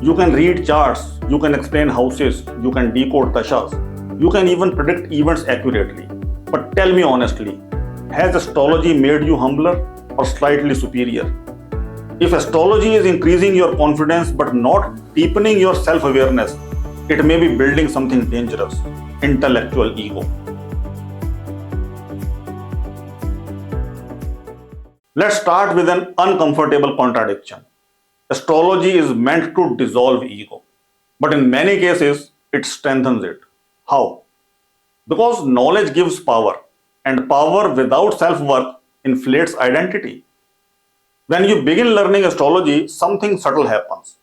You can read charts, you can explain houses, you can decode dashas, you can even predict events accurately. But tell me honestly, has astrology made you humbler or slightly superior? If astrology is increasing your confidence but not deepening your self-awareness, it may be building something dangerous, intellectual ego. Let's start with an uncomfortable contradiction. Astrology is meant to dissolve ego, but in many cases, it strengthens it. How? Because knowledge gives power, and power without self-work inflates identity. When you begin learning astrology, something subtle happens.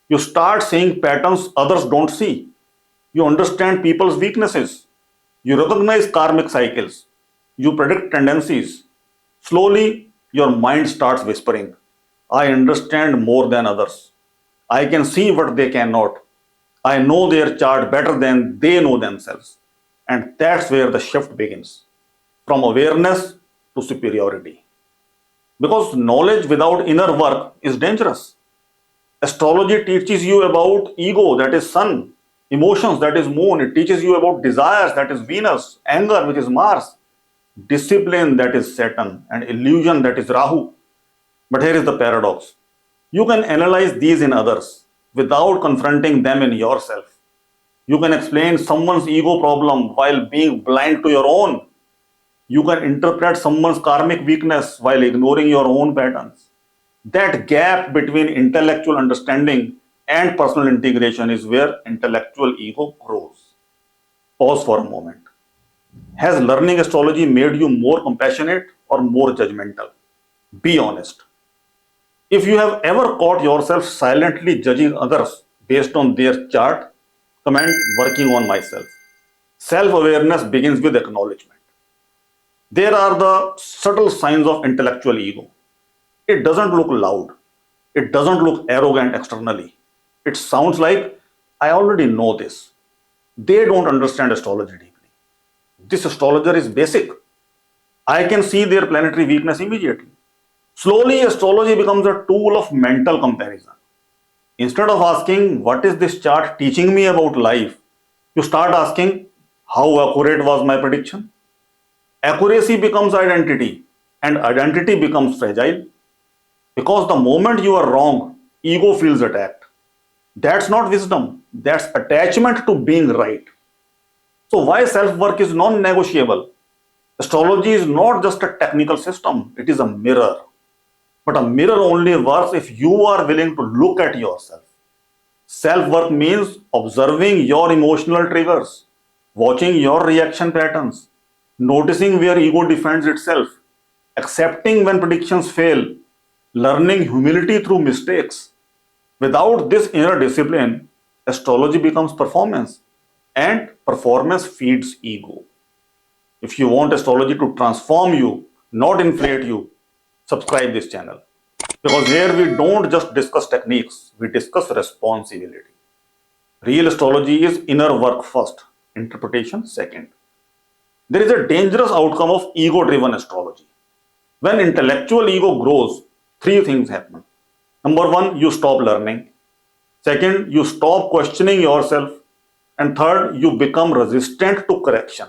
You start seeing patterns others don't see. You understand people's weaknesses. You recognize karmic cycles. You predict tendencies. Slowly, your mind starts whispering, I understand more than others. I can see what they cannot. I know their chart better than they know themselves. And that's where the shift begins, from awareness to superiority. Because knowledge without inner work is dangerous. Astrology teaches you about ego, that is sun, emotions, that is moon. It teaches you about desires, that is Venus, anger, which is Mars, discipline, that is Saturn, and illusion, that is Rahu. But here is the paradox. You can analyze these in others without confronting them in yourself. You can explain someone's ego problem while being blind to your own. You can interpret someone's karmic weakness while ignoring your own patterns. That gap between intellectual understanding and personal integration is where intellectual ego grows. Pause for a moment. Has learning astrology made you more compassionate or more judgmental? Be honest. If you have ever caught yourself silently judging others based on their chart, comment working on myself. Self-awareness begins with acknowledgement. There are the subtle signs of intellectual ego. It doesn't look loud. It doesn't look arrogant externally. It sounds like, I already know this. They don't understand astrology deeply. This astrologer is basic. I can see their planetary weakness immediately. Slowly, astrology becomes a tool of mental comparison. Instead of asking, what is this chart teaching me about life? You start asking, how accurate was my prediction? Accuracy becomes identity, and identity becomes fragile. Because the moment you are wrong, ego feels attacked. That's not wisdom, that's attachment to being right. So, why self work is non negotiable? Astrology is not just a technical system, it is a mirror. But a mirror only works if you are willing to look at yourself. Self work means observing your emotional triggers, watching your reaction patterns, noticing where ego defends itself, accepting when predictions fail, learning humility through mistakes. Without this inner discipline, astrology becomes performance, and performance feeds ego. If you want astrology to transform you, not inflate you, subscribe this channel. Because here we don't just discuss techniques, we discuss responsibility. Real astrology is inner work first, interpretation second. There is a dangerous outcome of ego-driven astrology. When intellectual ego grows, three things happen. Number one, you stop learning. Second, you stop questioning yourself. And third, you become resistant to correction.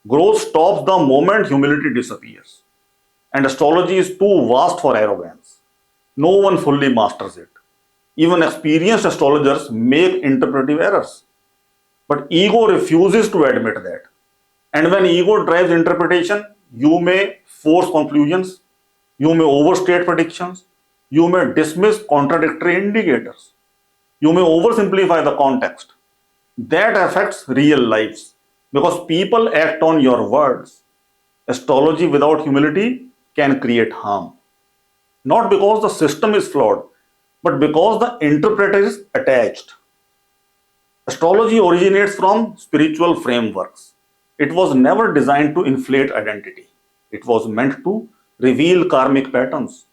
Growth stops the moment humility disappears. And astrology is too vast for arrogance. No one fully masters it. Even experienced astrologers make interpretive errors. But ego refuses to admit that. And when ego drives interpretation, you may force conclusions, you may overstate predictions, you may dismiss contradictory indicators, you may oversimplify the context. That affects real lives because people act on your words. Astrology without humility can create harm. Not because the system is flawed, but because the interpreter is attached. Astrology originates from spiritual frameworks. It was never designed to inflate identity. It was meant to reveal karmic patterns,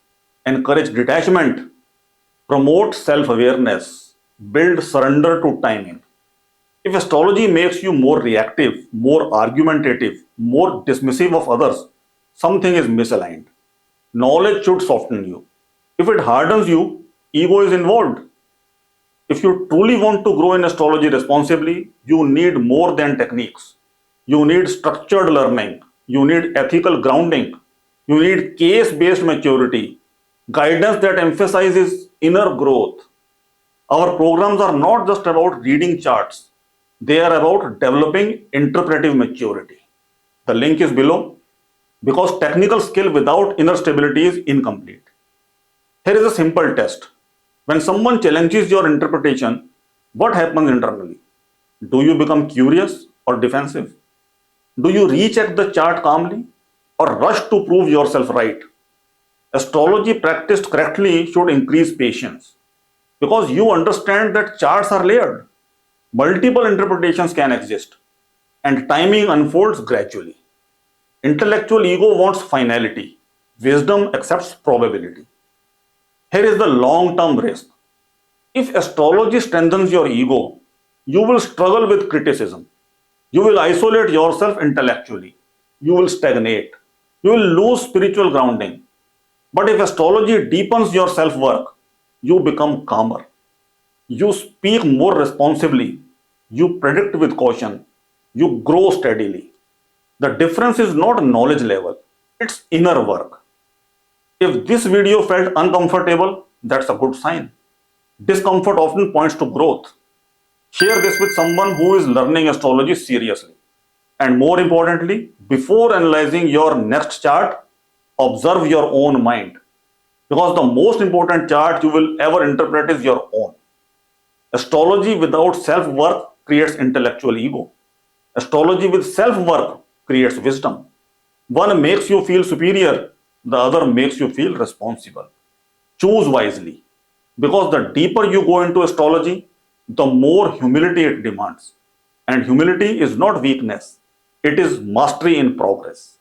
encourage detachment, promote self-awareness, build surrender to timing. If astrology makes you more reactive, more argumentative, more dismissive of others, something is misaligned. Knowledge should soften you. If it hardens you, ego is involved. If you truly want to grow in astrology responsibly, you need more than techniques. You need structured learning. You need ethical grounding. You need case based maturity, guidance that emphasizes inner growth. Our programs are not just about reading charts, they are about developing interpretive maturity. The link is below because technical skill without inner stability is incomplete. Here is a simple test. When someone challenges your interpretation, what happens internally? Do you become curious or defensive? Do you recheck the chart calmly or rush to prove yourself right? Astrology practiced correctly should increase patience because you understand that charts are layered. Multiple interpretations can exist and timing unfolds gradually. Intellectual ego wants finality, wisdom accepts probability. Here is the long term risk. If astrology strengthens your ego, you will struggle with criticism. You will isolate yourself intellectually. You will stagnate. You will lose spiritual grounding. But if astrology deepens your self work, you become calmer. You speak more responsibly. You predict with caution. You grow steadily. The difference is not knowledge level, it's inner work. If this video felt uncomfortable, that's a good sign. Discomfort often points to growth. Share this with someone who is learning astrology seriously. And more importantly, before analyzing your next chart, observe your own mind. Because the most important chart you will ever interpret is your own. Astrology without self work creates intellectual ego. Astrology with self work creates wisdom. One makes you feel superior, the other makes you feel responsible. Choose wisely because the deeper you go into astrology, the more humility it demands. And humility is not weakness, it is mastery in progress.